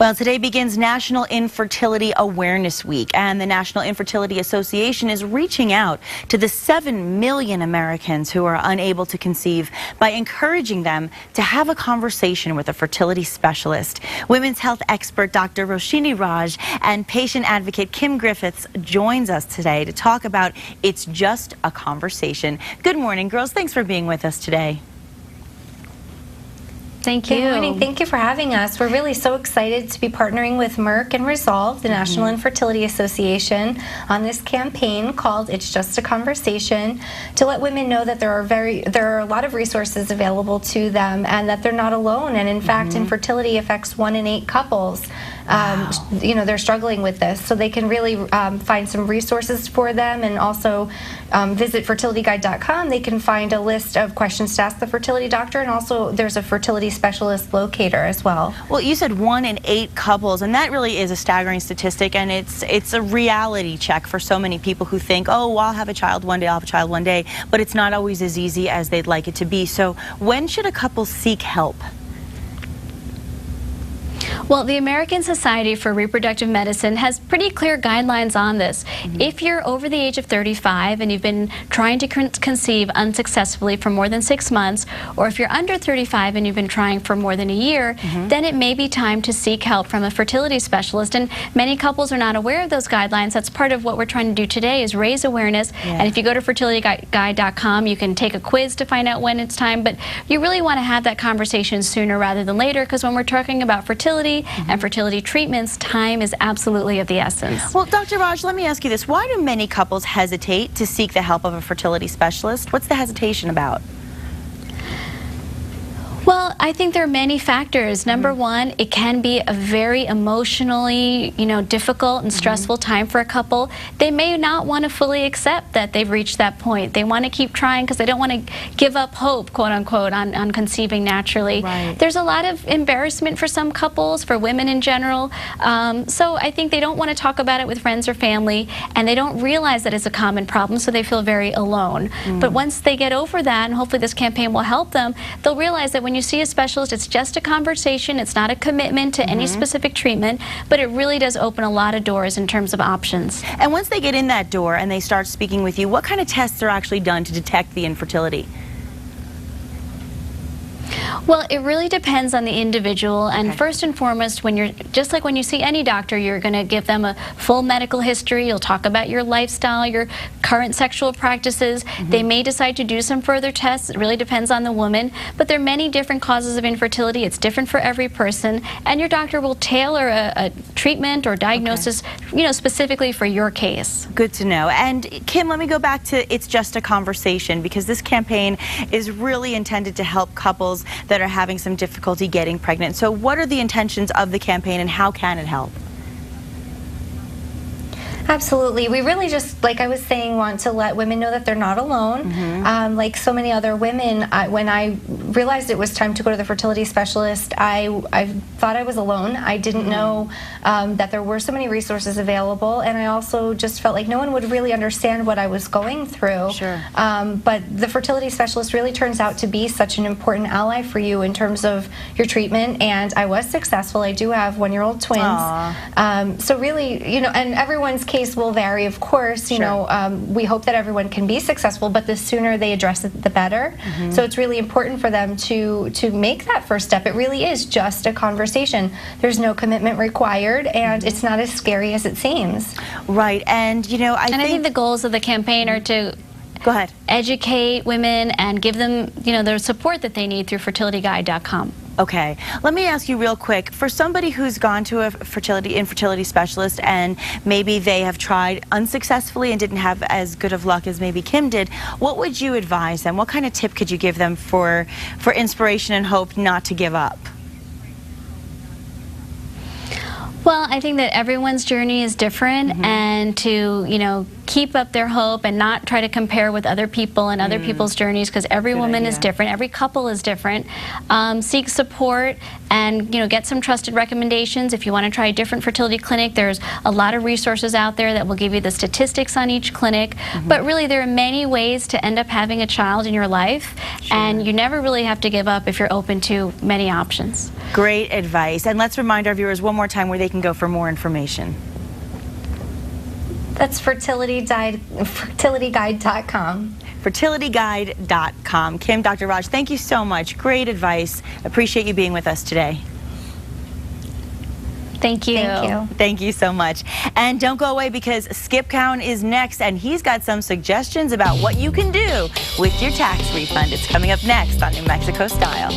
Well, today begins National Infertility Awareness Week, and the National Infertility Association is reaching out to the 7 million Americans who are unable to conceive by encouraging them to have a conversation with a fertility specialist. Women's health expert Dr. Roshini and patient advocate Kim Griffiths joins us today to talk about It's Just a Conversation. Good morning, girls. Thanks for being with us today. Thank you. Good morning. Thank you for having us. We're really so excited to be partnering with Merck and Resolve, the National Infertility Association, on this campaign called It's Just a Conversation, to let women know that there are a lot of resources available to them and that they're not alone. And in fact, infertility affects 1 in 8 couples. You know, they're struggling with this, so they can really find some resources for them, and also visit fertilityguide.com. They can find a list of questions to ask the fertility doctor, and also there's a fertility specialist locator as well. Well, you said 1 in 8 couples, and that really is a staggering statistic, and it's a reality check for so many people who think, oh, well, I'll have a child one day, I'll have a child one day, but it's not always as easy as they'd like it to be. So when should a couple seek help? Well, the American Society for Reproductive Medicine has pretty clear guidelines on this. If you're over the age of 35 and you've been trying to conceive unsuccessfully for more than 6 months, or if you're under 35 and you've been trying for more than a year, then it may be time to seek help from a fertility specialist. And many couples are not aware of those guidelines. That's part of what we're trying to do today, is raise awareness. And if you go to fertilityguide.com, you can take a quiz to find out when it's time. But you really want to have that conversation sooner rather than later, because when we're talking about fertility and fertility treatments, time is absolutely of the essence. Well, Dr. Raj, let me ask you this. Why do many couples hesitate to seek the help of a fertility specialist? What's the hesitation about? Well, I think there are many factors. Number one, it can be a very emotionally, difficult and stressful time for a couple. They may not want to fully accept that they've reached that point. They want to keep trying because they don't want to give up hope, quote unquote, on conceiving naturally. There's a lot of embarrassment for some couples, for women in general. So I think they don't want to talk about it with friends or family, and they don't realize that it's a common problem, so they feel very alone. But once they get over that, and hopefully this campaign will help them, they'll realize that when you see a specialist, it's just a conversation. It's not a commitment to any specific treatment, but it really does open a lot of doors in terms of options. And once they get in that door and they start speaking with you, what kind of tests are actually done to detect the infertility? Well, it really depends on the individual, and first and foremost, when you're just like when you see any doctor, you're going to give them a full medical history. You'll talk about your lifestyle, your current sexual practices. They may decide to do some further tests. It really depends on the woman, but there are many different causes of infertility. It's different for every person, and your doctor will tailor a treatment or diagnosis, specifically for your case. Good to know. And Kim, let me go back to It's Just a Conversation, because this campaign is really intended to help couples that are having some difficulty getting pregnant. So what are the intentions of the campaign, and how can it help? Absolutely. We really just, like I was saying, want to let women know that they're not alone. Like so many other women, when I realized it was time to go to the fertility specialist, I thought I was alone. I didn't know that there were so many resources available, and I also just felt like no one would really understand what I was going through. But the fertility specialist really turns out to be such an important ally for you in terms of your treatment, and I was successful. I do have 1-year-old twins. So really, and everyone's case will vary, of course. We hope that everyone can be successful, but the sooner they address it, the better. So it's really important for them to make that first step. It really is just a conversation. There's no commitment required, and it's not as scary as it seems. Right, and I think the goals of the campaign are to educate women and give them, the support that they need through fertilityguide.com. Okay, let me ask you real quick, for somebody who's gone to a infertility specialist and maybe they have tried unsuccessfully and didn't have as good of luck as maybe Kim did, what would you advise them? What kind of tip could you give them for inspiration and hope not to give up? Well, I think that everyone's journey is different, and to, keep up their hope and not try to compare with other people and other people's journeys, because every woman is different, every couple is different. Seek support and get some trusted recommendations. If you want to try a different fertility clinic, there's a lot of resources out there that will give you the statistics on each clinic. But really, there are many ways to end up having a child in your life, and you never really have to give up if you're open to many options. Great advice. And let's remind our viewers one more time where they can go for more information. That's fertilityguide.com. Fertilityguide.com. Kim, Dr. Raj, thank you so much. Great advice. Appreciate you being with us today. Thank you. Thank you. Thank you so much. And don't go away, because Skip Cowan is next, and he's got some suggestions about what you can do with your tax refund. It's coming up next on New Mexico Style.